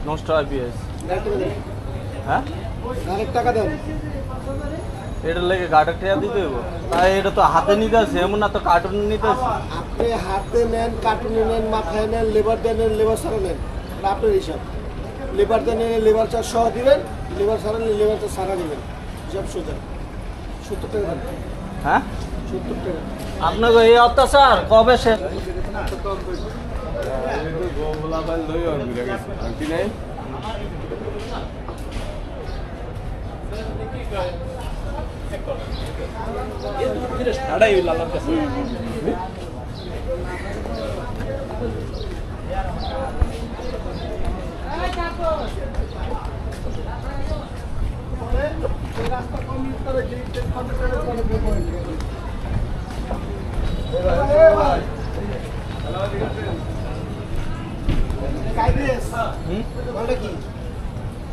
নষ্ট আইপিএস। হ্যাঁ টাকা দেন, এটার লেগে গাড়ি টেয়া দিতে হইব। তাই এটা তো হাতে নিতে আছে, এমন না তো কার্টুন নিতে আছে। আপনি হাতে নেন, কার্টুনে নেন, মাথায় নেন, লেবার দেন, লেবার ছাড়া নেন, আপনার হিসাব। লেবার দেন, লেবার চার্জ সহ দিবেন, লেবার ছাড়া লেবার চার্জ ছাড়া দিবেন, হিসাব সোজা। 70 টাকা দেন। হ্যাঁ 70 টাকা। আপনাকে এই অত্যাচার কবে শেষ?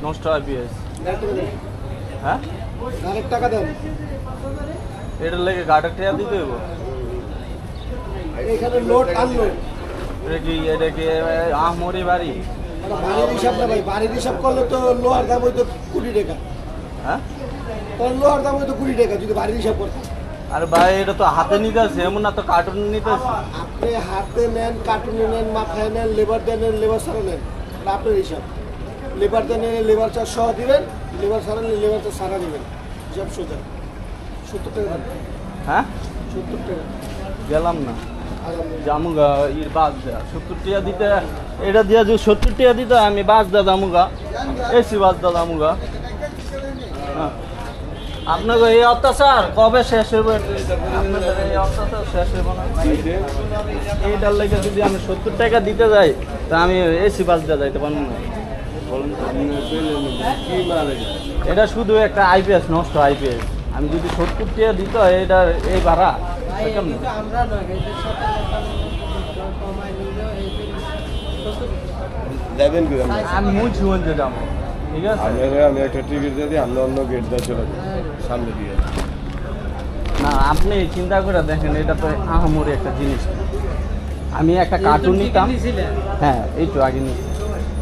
নষ্ট আইপিএস। হ্যাঁ টাকা দেন, এটার লেগে গাড়ি টেয়া দিতে হইব। এখানে লোড আনলোড এটা কি আহমরি বাড়ি? বাড়ির হিসাব না ভাই, বাড়ির হিসাব করলে তো লোহার দাম হইতো 20 টাকা। হ্যাঁ লোহার দাম হইতো 20 টাকা যদি বাড়ির হিসাব করতেন। আরে ভাই এটা তো হাতে নিতে আছে, এমন না তো কার্টুন নিতে আছে। আপনি হাতে নেন, কার্টুনে নেন, মাথায় নেন, লেবার দেন, লেবার ছাড়া নেন, আপনার হিসাব। লেবার দেন, লেবার চার্জ সহ দিবেন, লেবার ছাড়া লেবার চার্জ ছাড়া দিবেন, হিসাব সোজা। 70 টাকা দেন। হ্যাঁ 70 টাকা। গেলাম না জামুগা ইর বাস দেয়া 70 টাকা দিতে, এটা দিয়া যদি 70 টাকা দিতে আমি বাস দা জামুগা, এসি বাস দা জামুগা। হ্যাঁ আপনাকে এই অত্যাচার কবে শেষ হবে? আপনাদের এই অত্যাচার শেষ হবে না? এইটার লেগে যদি আমি 70 টাকা দিতে যাই তা আমি এসি বাস দিয়ে যাইতে পারবো না। এটা শুধু একটা আইপিএস, নষ্ট আইপিএস। আমি যদি 70 টাকা দিতে হয় এটা এই ভাড়া আমি মুন্সিগঞ্জে যাবো, ঠিক আছে? আমি একটা টিকিট দিয়ে দিই, আমরা অন্য গেট দিয়ে চলে যাই সামনে দিয়ে। না আপনি চিন্তা করে দেখেন, এটা তো আহামরি একটা জিনিস। আমি একটা কার্টুন নিতাম, হ্যাঁ এই তো আগে নিতাম।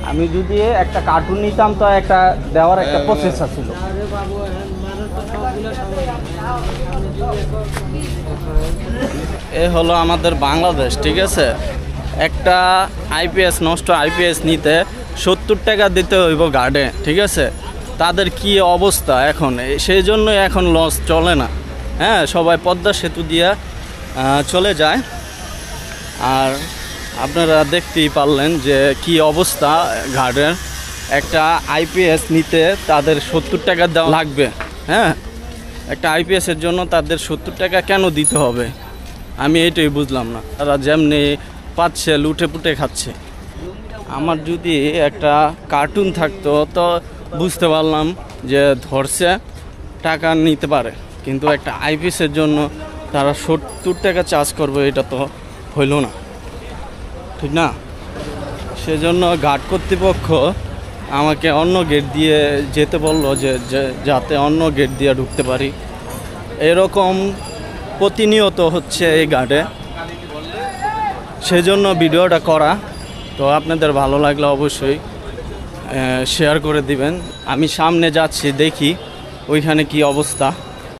আমি যদি একটা কার্টুন নিতাম তো একটা দেওয়ার একটা প্রসেস ছিল। এ হলো আমাদের বাংলাদেশ, ঠিক আছে? একটা আইপিএস, নষ্ট আইপিএস নিতে 70 টাকা দিতে হইব গার্ডে, ঠিক আছে? তাদের কি অবস্থা এখন, সেই জন্য এখন লস চলে না। হ্যাঁ সবাই পদ্মা সেতু দিয়ে চলে যায়। আর আপনারা দেখতেই পারলেন যে কি অবস্থা গার্ডের। একটা আইপিএস নিতে তাদের 70 টাকা দেওয়া লাগবে। হ্যাঁ একটা আইপিএসের জন্য তাদের 70 টাকা কেন দিতে হবে, আমি এটাই বুঝলাম না। তারা যেমনি পাচ্ছে লুটে পুটে খাচ্ছে। আমার যদি একটা কার্টুন থাকতো তো বুঝতে পারলাম যে ধরছে টাকা নিতে পারে, কিন্তু একটা আইপিএসের জন্য তারা 70 টাকা চার্জ করবে, এটা তো হইল না, ঠিক না? সেজন্য গার্ড কর্তৃপক্ষ আমাকে অন্য গেট দিয়ে যেতে বললো, যে যাতে অন্য গেট দিয়ে ঢুকতে পারি। এরকম প্রতিনিয়ত হচ্ছে এই গার্ডে, সেজন্য ভিডিওটা করা। তো আপনাদের ভালো লাগলে অবশ্যই শেয়ার করে দিবেন। আমি সামনে যাচ্ছি, দেখি ওইখানে কি অবস্থা।